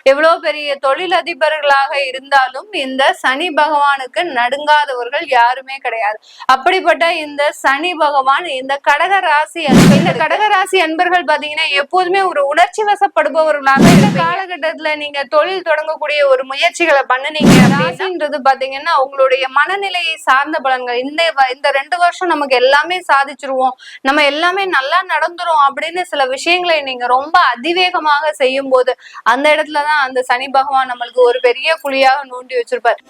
எவ்வளவு பெரிய தொழிலதிபர்களாக இருந்தாலும் இந்த சனி பகவானுக்கு நடுங்காதவர்கள் யாருமே கிடையாது. அப்படிப்பட்ட இந்த சனி பகவான் இந்த கடகராசி அன்பர்கள் பாத்தீங்கன்னா எப்போதுமே ஒரு உணர்ச்சி வசப்படுபவர்களாக இந்த காலகட்டத்துல நீங்க தொழில் தொடங்கக்கூடிய ஒரு முயற்சிகளை பண்ணுனீங்க அப்படின்றது பாத்தீங்கன்னா உங்களுடைய மனநிலையை சார்ந்த பலன்கள். இந்த 2 வருஷம் நமக்கு எல்லாமே சாதிச்சிருவோம், நம்ம எல்லாமே நல்லா நடந்துரும் அப்படின்னு சில விஷயங்களை நீங்க ரொம்ப அதிவேகமாக செய்யும் போது அந்த இடத்துலதான் அந்த சனி பகவான் நம்மளுக்கு ஒரு பெரிய குழியாக நோண்டி வச்சிருப்பார்.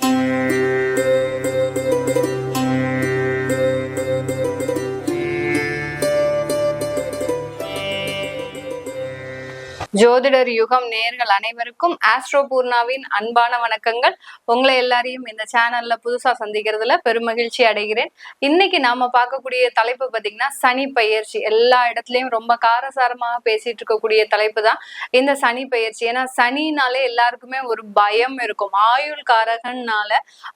ஜோதிடர் யுகம் நேயர்கள் அனைவருக்கும் ஆஸ்ட்ரோ பூர்ணாவின் அன்பான வணக்கங்கள். உங்களை எல்லாரையும் இந்த சேனல்ல புதுசா சந்திக்கிறதுல பெருமகிழ்ச்சி அடைகிறேன். இன்னைக்கு நாம பார்க்கக்கூடிய தலைப்பு பாத்தீங்கன்னா சனி பயிற்சி. எல்லா இடத்துலயும் ரொம்ப காரசாரமாக பேசிட்டு இருக்கக்கூடிய தலைப்பு தான் இந்த சனி பயிற்சி. ஏன்னா சனினாலே எல்லாருக்குமே ஒரு பயம் இருக்கும். ஆயுள் காரகன்னால,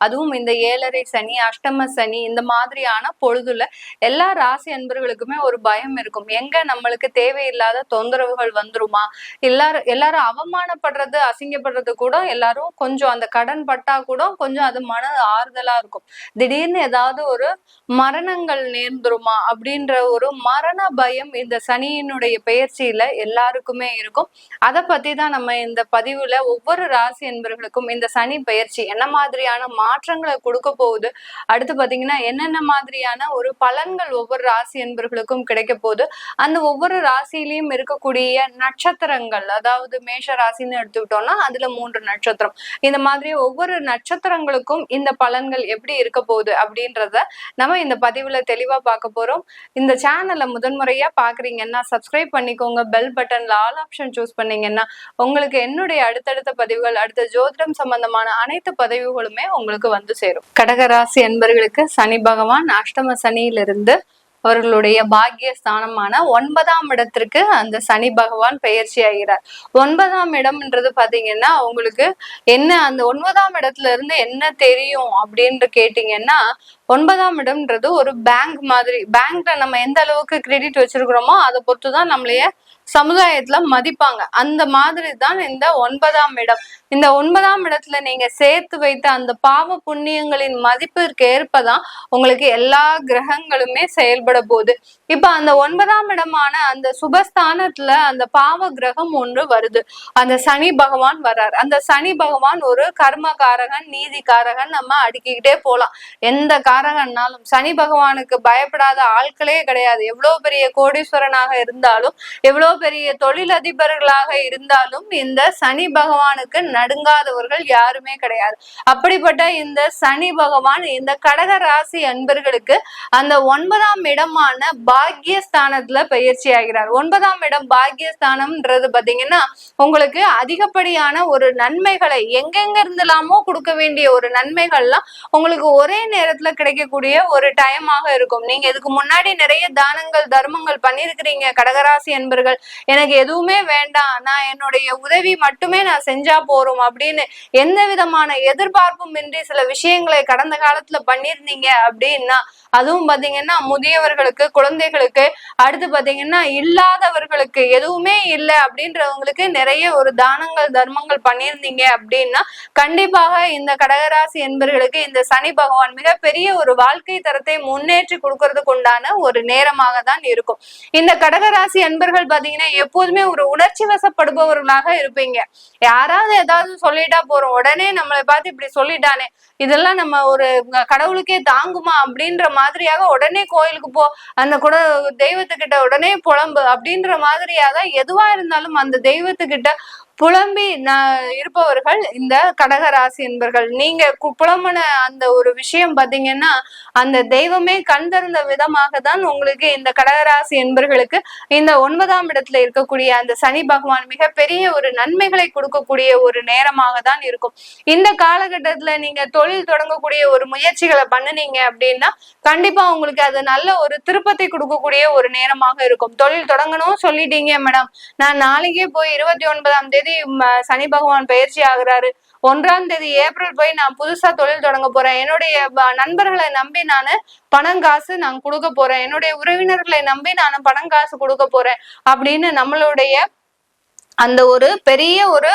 அதுவும் இந்த 7.5 சனி, அஷ்டம சனி, இந்த மாதிரியான பொழுதுல எல்லா ராசி அன்பர்களுக்குமே ஒரு பயம் இருக்கும். எங்க நம்மளுக்கு தேவையில்லாத தொந்தரவுகள் வந்துருமா, எல்லாரும் அவமானப்படுறது, அசிங்கப்படுறது கூட எல்லாரும் கொஞ்சம் அந்த கடன் பட்டா கூட கொஞ்சம் அது மன ஆறுதலா இருக்கும். திடீர்னு ஏதாவது ஒரு மரணங்கள் நேர்ந்துருமா அப்படின்ற ஒரு மரண பயம் இந்த சனியினுடைய பெயர்ச்சியில எல்லாருக்குமே இருக்கும். அதை பத்தி தான் நம்ம இந்த பதிவுல ஒவ்வொரு ராசி என்பவர்களுக்கும் இந்த சனி பயிற்சி என்ன மாதிரியான மாற்றங்களை கொடுக்க போகுது, அடுத்து பாத்தீங்கன்னா என்னென்ன மாதிரியான ஒரு பலன்கள் ஒவ்வொரு ராசி என்பவர்களுக்கும் கிடைக்க போகுது, அந்த ஒவ்வொரு ராசியிலையும் இருக்கக்கூடிய நட்சத்திரங்கள், அதாவது மேஷ ராசின்னு எடுத்துக்கிட்டோம்னா அதுல 3 நட்சத்திரம், இந்த மாதிரி ஒவ்வொரு நட்சத்திரங்களுக்கும் இந்த பலன்கள் எப்படி இருக்க போகுது அப்படின்றத நம்ம இந்த பதிவுல தெளிவா பார்க்க போறோம். இந்த சேனலை முதன்முறையா பாக்குறீங்கன்னா சப்ஸ்கிரைப் பண்ணிக்கோங்க. பெல் பட்டன்ல ஆல் ஆப்ஷன் சூஸ் பண்ணீங்கன்னா உங்களுக்கு என்னுடைய அடுத்தடுத்த பதிவுகள், அடுத்த ஜோதிடம் சம்பந்தமான அனைத்து பதிவுகளுமே உங்களுக்கு வந்து சேரும். கடகராசி என்பவர்களுக்கு சனி பகவான் அஷ்டம சனியிலிருந்து அவர்களுடைய பாக்கிய ஸ்தானமான 9ஆம் இடத்திற்கு அந்த சனி பகவான் பெயர்ச்சி ஆகிறார். 9ஆம் இடம்ன்றது பாத்தீங்கன்னா உங்களுக்கு என்ன, அந்த 9ஆம் இடத்துல இருந்து என்ன தெரியும் அப்படின்னு கேட்டீங்கன்னா, 9ஆம் இடம்ன்றது ஒரு பேங்க் மாதிரி. பேங்க்ல நம்ம எந்த அளவுக்கு கிரெடிட் வச்சிருக்கிறோமோ அதை பொறுத்துதான் நம்மளைய சமுதாயத்துல மதிப்பாங்க. அந்த மாதிரி தான் இந்த 9ஆம் இடம். இந்த 9ஆம் இடத்துல நீங்க சேர்த்து வைத்த அந்த பாவ புண்ணியங்களின் மதிப்பிற்கு ஏற்பதான் உங்களுக்கு எல்லா கிரகங்களுமே செயல்பட போகுது. இப்ப அந்த 9ஆம் இடமான அந்த சுபஸ்தானத்துல அந்த பாவ கிரகம் ஒன்று வருது, அந்த சனி பகவான் வர்றார். அந்த சனி பகவான் ஒரு கர்மகாரகன், நீதிகாரகன், நம்ம அடுக்கிக்கிட்டே போலாம். எந்த காரகன்னாலும் சனி பகவானுக்கு பயப்படாத ஆட்களே கிடையாது. எவ்வளவு பெரிய கோடீஸ்வரனாக இருந்தாலும், எவ்வளவு பெரிய தொழிலதிபர்களாக இருந்தாலும் இந்த சனி பகவானுக்கு நடுங்காதவர்கள் யாருமே கிடையாது. அப்படிப்பட்ட இந்த சனி பகவான் இந்த கடக ராசி அன்பர்களுக்கு அந்த 9ஆம் இடமான பாக்கியஸ்தானத்துல பயிற்சி ஆகிறார். 9ஆம் இடம் பாக்கியஸ்தானம்ன்றது பாத்தீங்கன்னா உங்களுக்கு அதிகப்படியான ஒரு நன்மைகளை எங்கெங்க இருந்தலாமோ கொடுக்க வேண்டிய ஒரு நன்மைகள்லாம் உங்களுக்கு ஒரே நேரத்துல கிடைக்கக்கூடிய ஒரு டைமாக இருக்கும். நீங்க இதுக்கு முன்னாடி நிறைய தானங்கள் தர்மங்கள் பண்ணிருக்கிறீங்க கடகராசி அன்பர்கள், எனக்கு எதுவுமே வேண்டாம், நான் என்னுடைய உதவி மட்டுமே நான் செஞ்சா போறோம் அப்படின்னு எந்த விதமான எதிர்பார்ப்பும் இன்றி சில விஷயங்களை கடந்த காலத்துல பண்ணிருந்தீங்க அப்படின்னா, அதுவும் பாத்தீங்கன்னா முதியவர்களுக்கு, குழந்தைகளுக்கு, அடுத்து பாத்தீங்கன்னா இல்லாதவர்களுக்கு, எதுவுமே இல்லை அப்படின்றவங்களுக்கு நிறைய ஒரு தானங்கள் தர்மங்கள் பண்ணியிருந்தீங்க அப்படின்னா கண்டிப்பாக இந்த கடகராசி என்பவர்களுக்கு இந்த சனி பகவான் மிகப்பெரிய ஒரு வாழ்க்கை தரத்தை முன்னேற்றி கொடுக்கறதுக்கு உண்டான ஒரு நேரமாக தான் இருக்கும். இந்த கடகராசி அன்பர்கள் பாத்தீங்கன்னா எப்போதுமே ஒரு உணர்ச்சி வசப்படுபவர்களாக இருப்பீங்க. யாராவது ஏதாவது சொல்லிட்டா போறோம், உடனே நம்மளை பார்த்து இப்படி சொல்லிட்டானே, இதெல்லாம் நம்ம ஒரு கடவுளுக்கே தாங்குமா அப்படின்ற மாதிரியாக உடனே கோயிலுக்கு போ, அந்த கூட தெய்வத்துக்கிட்ட உடனே புலம்பு அப்படின்ற மாதிரியாக எதுவா இருந்தாலும் அந்த தெய்வத்துக்கிட்ட புலம்பி இருப்பவர்கள் இந்த கடகராசி என்பர்கள். நீங்க புலம்பன அந்த ஒரு விஷயம் பாத்தீங்கன்னா அந்த தெய்வமே கண் திறந்த விதமாக தான் உங்களுக்கு இந்த கடகராசி என்பர்களுக்கு இந்த 9ஆம் இடத்துல இருக்கக்கூடிய அந்த சனி பகவான் மிகப்பெரிய ஒரு நன்மைகளை கொடுக்கக்கூடிய ஒரு நேரமாக தான் இருக்கும். இந்த காலகட்டத்துல நீங்க தொழில் தொடங்கக்கூடிய ஒரு முயற்சிகளை பண்ணுனீங்க அப்படின்னா கண்டிப்பா உங்களுக்கு அது நல்ல ஒரு திருப்பத்தை கொடுக்கக்கூடிய ஒரு நேரமாக இருக்கும். தொழில் தொடங்கணும் சொல்லிட்டீங்க மேடம், நான் நாளைக்கே போய் 29ஆம் தேதி சனி பகவான் பயிற்சி ஆகுறாரு, 1ஆம் தேதி ஏப்ரல் போய் நான் புதுசா தொழில் தொடங்க போறேன், என்னுடைய நண்பர்களை நம்பி நான் பணம் காசு நான் கொடுக்க போறேன், என்னுடைய உறவினர்களை நம்பி நான் பணம் காசு கொடுக்க போறேன் அப்படின்னு நம்மளுடைய அந்த ஒரு பெரிய ஒரு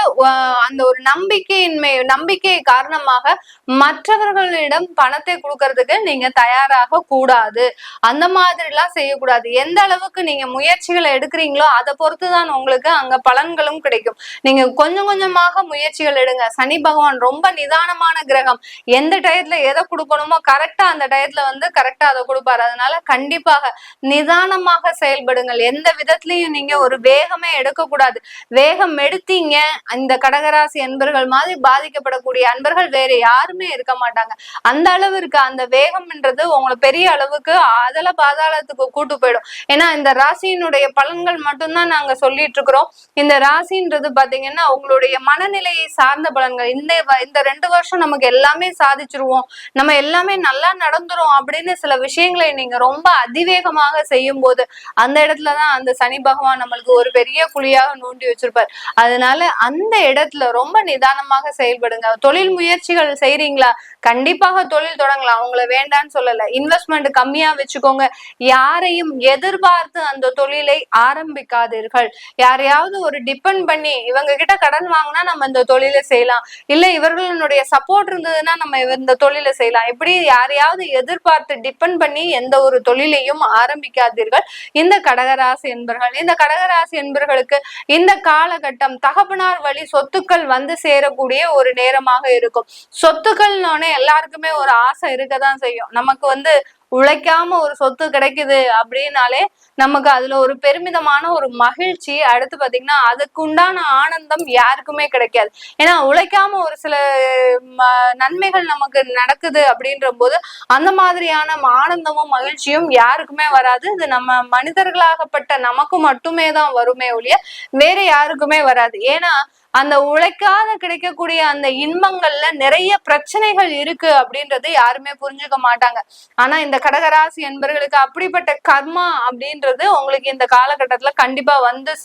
அந்த இந்த ஒரு நம்பிக்கை காரணமாக மற்றவர்களிடம் பணத்தை கொடுக்கறதுக்கு நீங்க தயாராக கூடாது. அந்த மாதிரி எல்லாம் செய்யக்கூடாது. எந்த அளவுக்கு நீங்க முயற்சிகளை எடுக்கிறீங்களோ அதை பொறுத்துதான் உங்களுக்கு அங்க பலன்களும் கிடைக்கும். நீங்க கொஞ்சம் கொஞ்சமாக முயற்சிகள் எடுங்க. சனி பகவான் ரொம்ப நிதானமான கிரகம். எந்த டயத்துல எதை கொடுக்கணுமோ கரெக்டா அந்த டயத்துல கரெக்டா அதை கொடுப்பாரு. அதனால கண்டிப்பாக நிதானமாக செயல்படுங்கள். எந்த விதத்திலையும் நீங்க ஒரு வேகமே எடுக்கக்கூடாது. வேகம் எடுத்தீங்க இந்த கடகராசி அன்பர்கள் மாதிரி பாதிக்கப்படக்கூடிய அன்பர்கள் வேற யாருமே இருக்க மாட்டாங்க. அந்த அளவிற்கு அந்த வேகம்ன்றது உங்களை பெரிய அளவுக்கு அதல பாதாளத்துக்கு கூட்டு போயிடும். ஏன்னா இந்த ராசியினுடைய பலன்கள் மட்டும்தான் நாங்க சொல்லிட்டு இருக்கிறோம். இந்த ராசின்றது பாத்தீங்கன்னா உங்களுடைய மனநிலையை சார்ந்த பலன்கள். இந்த 2 வருஷம் நமக்கு எல்லாமே சாதிச்சிருவோம், நம்ம எல்லாமே நல்லா நடந்துரும் அப்படின்னு சில விஷயங்களை நீங்க ரொம்ப அதிவேகமாக செய்யும் போது அந்த இடத்துலதான் அந்த சனி பகவான் நம்மளுக்கு ஒரு பெரிய குழியாக நோண்டி வச்சிருப்பார். அதனால அந்த இடத்துல ரொம்ப நிதானமாக செயல்படுங்க. தொழில் முயற்சிகள் செய்றீங்களா, கண்டிப்பாக தொழில் தொடங்கலாம். அவங்கள வேண்டான்னு சொல்லல. இன்வெஸ்ட்மெண்ட் கம்மியா வச்சுக்கோங்க. யாரையும் எதிர்பார்த்து அந்த தொழிலை ஆரம்பிக்காதீர்கள். யாரையாவது ஒரு டிபெண்ட் பண்ணி இவங்க கிட்ட கடன் வாங்கினா நம்ம இந்த தொழிலை செய்யலாம், இல்ல இவர்களுடைய சப்போர்ட் இருந்ததுன்னா நம்ம இந்த தொழிலை செய்யலாம், இப்படி யாரையாவது எதிர்பார்த்து டிபெண்ட் பண்ணி எந்த ஒரு தொழிலையும் ஆரம்பிக்காதீர்கள் இந்த கடகராசி என்பர்கள். இந்த கடகராசி என்பர்களுக்கு இந்த காலகட்டம் தகப்பனார் வழி சொத்துக்கள் சேரக்கூடிய ஒரு நேரமாக இருக்கும். சொத்துக்கள்னோட எல்லாருக்குமே ஒரு ஆசை இருக்கதான் செய்யும். நமக்கு உழைக்காம ஒரு சொத்து கிடைக்குது அப்படின்னாலே நமக்கு அதுல ஒரு பெருமிதமான ஒரு மகிழ்ச்சி, அடுத்து பாத்தீங்கன்னா அதுக்கு உண்டான ஆனந்தம் யாருக்குமே கிடைக்காது. ஏன்னா உழைக்காம ஒரு சில நன்மைகள் நமக்கு நடக்குது அப்படின்ற போது அந்த மாதிரியான ஆனந்தமும் மகிழ்ச்சியும் யாருக்குமே வராது. இது நம்ம மனிதர்களாகப்பட்ட நமக்கு மட்டுமே தான் வருமே ஒழிய வேற யாருக்குமே வராது. ஏன்னா அந்த உழைக்காத கிடைக்கக்கூடிய அந்த இன்பங்கள்ல நிறைய பிரச்சனைகள் இருக்கு அப்படின்றது யாருமே புரிஞ்சுக்க மாட்டாங்க. ஆனா இந்த கடகராசி என்பர்களுக்கு அப்படிப்பட்ட கர்மா அப்படின்றது உங்களுக்கு இந்த காலகட்டத்துல கண்டிப்பா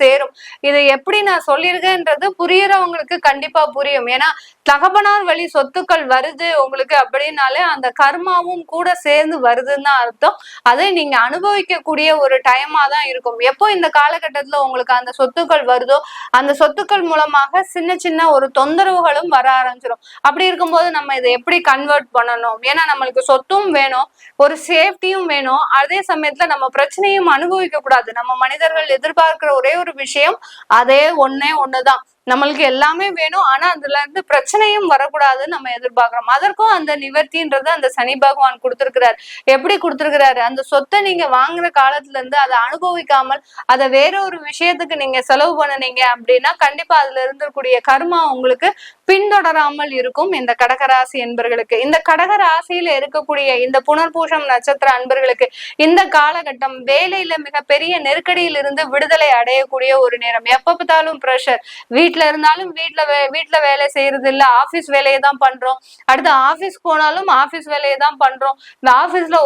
சேரும். இதை எப்படி நான் சொல்லியிருக்கேன்றது புரியறவங்களுக்கு கண்டிப்பா புரியும். ஏன்னா தகப்பனார் வழி சொத்துக்கள் வருது உங்களுக்கு அப்படின்னாலே அந்த கர்மாவும் கூட சேர்ந்து வருதுன்னு தான் அர்த்தம். அதை நீங்க அனுபவிக்கக்கூடிய ஒரு டைமா தான் இருக்கும். எப்போ இந்த காலகட்டத்துல உங்களுக்கு அந்த சொத்துக்கள் வருதோ அந்த சொத்துக்கள் மூலமாக சின்ன சின்ன ஒரு தொந்தரவுகளும் வர ஆரம்பிச்சிடும். அப்படி இருக்கும்போது நம்ம இதை எப்படி கன்வெர்ட் பண்ணணும்? ஏன்னா நம்மளுக்கு சொத்தும் வேணும், ஒரு சேஃப்டியும் வேணும், அதே சமயத்துல நம்ம பிரச்சனையும் அனுபவிக்க கூடாது. நம்ம மனிதர்கள் எதிர்பார்க்கிற ஒரே ஒரு விஷயம் அதே ஒண்ணுதான், நம்மளுக்கு எல்லாமே வேணும், ஆனா அதுல இருந்து பிரச்சனையும் வரக்கூடாதுன்னு நம்ம எதிர்பார்க்கிறோம். அதற்கும் அந்த நிவர்த்தின்றது அந்த சனி பகவான் கொடுத்திருக்கிறார். எப்படி கொடுத்திருக்கிறாரு? அந்த சொத்தை நீங்க வாங்குற காலத்துல இருந்து அதை அனுபவிக்காமல் அதை வேற ஒரு விஷயத்துக்கு நீங்க செலவு பண்ணுனீங்க அப்படின்னா கண்டிப்பா அதுல இருந்தக்கூடிய கர்மா உங்களுக்கு பின்தொடராமல் இருக்கும். இந்த கடகராசி என்பர்களுக்கு, இந்த கடகராசியில இருக்கக்கூடிய இந்த புனர்பூசம் நட்சத்திர அன்பர்களுக்கு இந்த காலகட்டம் வேலையில மிகப்பெரிய நெருக்கடியில் இருந்து விடுதலை அடையக்கூடிய ஒரு நேரம். எப்ப பார்த்தாலும் பிரஷர், வீட்டுல இருந்தாலும் வீட்டுல வேலை செய்யறது இல்ல, ஆபீஸ் வேலையை தான் பண்றோம். அடுத்து ஆபீஸ் போனாலும் ஆபீஸ் வேலையை தான் பண்றோம். இந்த ஆபீஸ்ல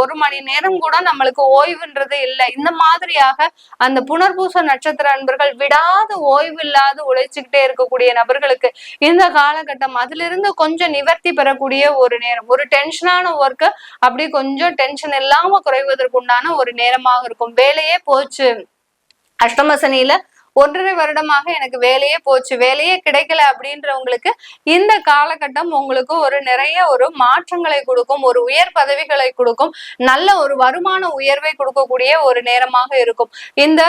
ஒரு மணி நேரம் கூட நம்மளுக்கு ஓய்வுன்றது இல்லை. இந்த மாதிரியாக அந்த புனர்பூச நட்சத்திர அன்பர்கள் விடாத ஓய்வு இல்லாத உழைச்சுக்கிட்டே இருக்கக்கூடிய நபர்களுக்கு இந்த காலகட்டம் அதுல இருந்து கொஞ்சம் நிவர்த்தி பெறக்கூடிய ஒரு நேரம். ஒரு டென்ஷனான ஒர்க்கு அப்படி கொஞ்சம் டென்ஷன் இல்லாம குறைவதற்கு உண்டான ஒரு நேரமாக இருக்கும். வேலையே போச்சு, அஷ்டம சனியில 1.5 வருடமாக எனக்கு வேலையே போச்சு, வேலையே கிடைக்கல அப்படின்றவங்களுக்கு இந்த காலகட்டம் உங்களுக்கு நிறைய ஒரு மாற்றங்களை கொடுக்கும், ஒரு உயர் பதவிகளை கொடுக்கும், நல்ல ஒரு வருமான உயர்வை கொடுக்கக்கூடிய ஒரு நேரமாக இருக்கும். இந்த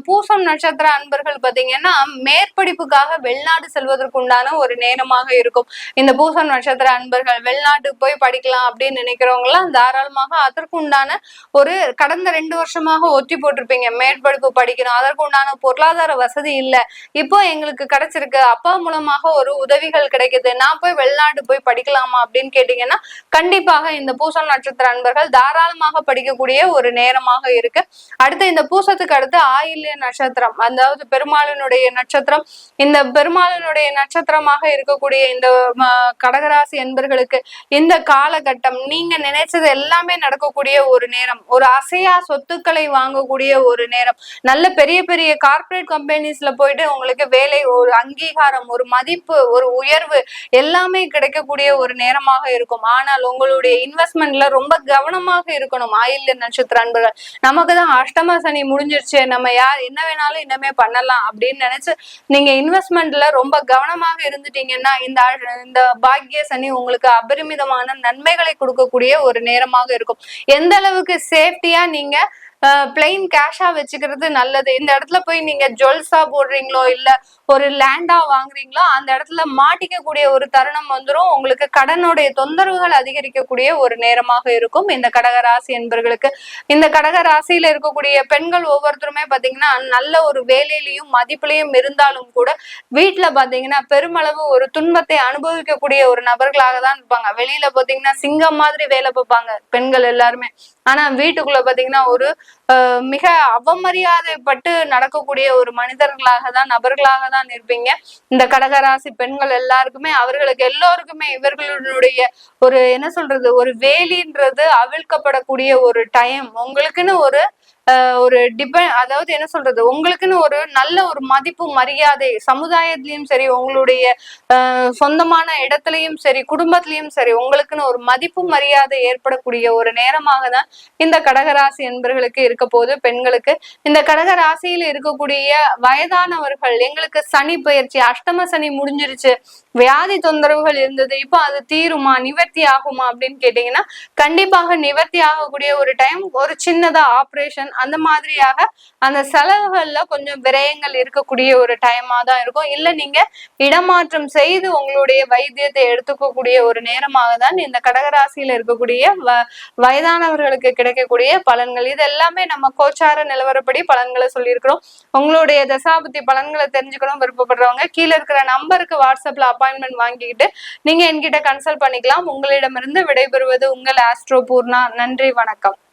பூசம் நட்சத்திர அன்பர்கள் பாத்தீங்கன்னா மேற்படிப்புக்காக வெளிநாடு செல்வதற்கு உண்டான ஒரு நேரமாக இருக்கும். இந்த பூசம் நட்சத்திர அன்பர்கள் வெளிநாட்டுக்கு போய் படிக்கலாம் அப்படின்னு நினைக்கிறவங்க எல்லாம் தாராளமாக அதற்கு உண்டான ஒரு கடந்த 2 வருஷமாக ஒத்தி போட்டிருப்பீங்க. மேற்படிப்பு படிக்கணும், அதற்கு உண்டான பொருளாதார வசதி இல்ல, இப்போ எங்களுக்கு கிடைச்சிருக்கு, அப்பா மூலமாக ஒரு உதவிகள் கிடைக்குது, நான் போய் வெளிநாடு போய் படிக்கலாமா அப்படின்னு கேட்டீங்கன்னா கண்டிப்பாக இந்த பூசம் நட்சத்திர அன்பர்கள் தாராளமாக படிக்கக்கூடிய ஒரு நேரமாக இருக்கு. அடுத்து இந்த பூசத்துக்கு அடுத்து ஆயில்ய நட்சத்திரம், அதாவது பெருமாளினுடைய நட்சத்திரம். இந்த பெருமாளினுடைய நட்சத்திரமாக இருக்கக்கூடிய இந்த கடகராசி என்பர்களுக்கு இந்த காலகட்டம் நீங்க நினைச்சது எல்லாமே நடக்கக்கூடிய ஒரு நேரம். ஒரு அசையா சொத்துக்களை வாங்கக்கூடிய ஒரு நேரம். நல்ல பெரிய பெரிய கார்பரேட் கம்பெனிஸ்ல போயிட்டு உங்களுக்கு வேலை, ஒரு அங்கீகாரம், ஒரு மதிப்பு, ஒரு உயர்வு எல்லாமே கிடைக்கக்கூடிய ஒரு நேரமாக இருக்கும். ஆனால் உங்களுடைய இன்வெஸ்ட்மெண்ட்ல ரொம்ப கவனமாக இருக்கணும். ஆயில்ய நட்சத்திர அன்பர்கள், நமக்கு தான் அஷ்டம சனி முடிஞ்சிருச்சு, நம்ம யார் என்ன வேணாலும் இன்னமே பண்ணலாம் அப்படின்னு நினைச்சு நீங்க இன்வெஸ்ட்மெண்ட்ல ரொம்ப கவனமாக இருந்துட்டீங்கன்னா இந்த பாக்கிய சனி உங்களுக்கு அபரிமிதமான நன்மைகளை கொடுக்கக்கூடிய ஒரு நேரமாக இருக்கும். எந்த அளவுக்கு சேஃப்டியா நீங்க பிளைன் கேஷா வச்சுக்கிறது நல்லது. இந்த இடத்துல போய் நீங்க ஜுவல்ஸா போடுறீங்களோ இல்ல ஒரு லேண்டா வாங்குறீங்களோ அந்த இடத்துல மாட்டிக்கக்கூடிய ஒரு தருணம் வந்துடும். உங்களுக்கு கடனுடைய தொந்தரவுகள் அதிகரிக்கக்கூடிய ஒரு நேரமாக இருக்கும் இந்த கடகராசி என்பர்களுக்கு. இந்த கடகராசியில இருக்கக்கூடிய பெண்கள் ஒவ்வொருத்தருமே பாத்தீங்கன்னா நல்ல ஒரு வேலையிலையும் மதிப்புலையும் இருந்தாலும் கூட வீட்டுல பாத்தீங்கன்னா பெருமளவு ஒரு துன்பத்தை அனுபவிக்கக்கூடிய ஒரு நபர்களாக தான் இருப்பாங்க. வெளியில பாத்தீங்கன்னா சிங்கம் மாதிரி வேலை பார்ப்பாங்க பெண்கள் எல்லாருமே. ஆனா வீட்டுக்குள்ள பாத்தீங்கன்னா ஒரு மிக அவமரியாதைப்பட்டு நடக்கக்கூடிய ஒரு மனிதர்களாக தான், நபர்களாக தான் இருப்பீங்க. இந்த கடகராசி பெண்கள் எல்லாருக்குமே, அவர்களுக்கு எல்லோருக்குமே இவர்களுடைய ஒரு என்ன சொல்றது, ஒரு வேலின்றது அவிழ்க்கப்படக்கூடிய ஒரு டைம். உங்களுக்குன்னு ஒரு அதாவது என்ன சொல்றது, உங்களுக்குன்னு ஒரு நல்ல ஒரு மதிப்பு மரியாதை சமுதாயத்திலயும் சரி, உங்களுடைய சொந்தமான இடத்துலயும் சரி, குடும்பத்திலயும் சரி, உங்களுக்குன்னு ஒரு மதிப்பு மரியாதை ஏற்படக்கூடிய ஒரு நேரமாக தான் இந்த கடகராசி என்பர்களுக்கு இருக்க போது. பெண்களுக்கு இந்த கடகராசியில இருக்கக்கூடிய வயதானவர்கள், எங்களுக்கு சனி பயிற்சி, அஷ்டம சனி முடிஞ்சிருச்சு, வியாதி தொந்தரவுகள் இருந்தது, இப்போ அது தீருமா, நிவர்த்தி ஆகுமா அப்படின்னு கேட்டீங்கன்னா கண்டிப்பாக நிவர்த்தி ஆகக்கூடிய ஒரு டைம். ஒரு சின்னதா ஆப்ரேஷன் அந்த மாதிரியாக அந்த செலவுகள்ல கொஞ்சம் விரயங்கள் இருக்கக்கூடிய ஒரு டைமா தான் இருக்கும். இல்ல நீங்க இடமாற்றம் செய்து உங்களுடைய வைத்தியத்தை எடுத்துக்கக்கூடிய ஒரு நேரமாக தான் இந்த கடகராசியில இருக்கக்கூடிய வயதானவர்களுக்கு கிடைக்கக்கூடிய பலன்கள். இது எல்லாமே நம்ம கோச்சார நிலவரப்படி பலன்களை சொல்லியிருக்கிறோம். உங்களுடைய தசாபுத்தி பலன்களை தெரிஞ்சுக்கணும் விருப்பப்படுறவங்க கீழே இருக்கிற நம்பருக்கு வாட்ஸ்அப்ல அப்பாயின்மெண்ட் வாங்கிக்கிட்டு நீங்க என்கிட்ட கன்சல்ட் பண்ணிக்கலாம். உங்களிடமிருந்து விடைபெறுவது உங்கள் ஆஸ்ட்ரோ பூர்ணா. நன்றி, வணக்கம்.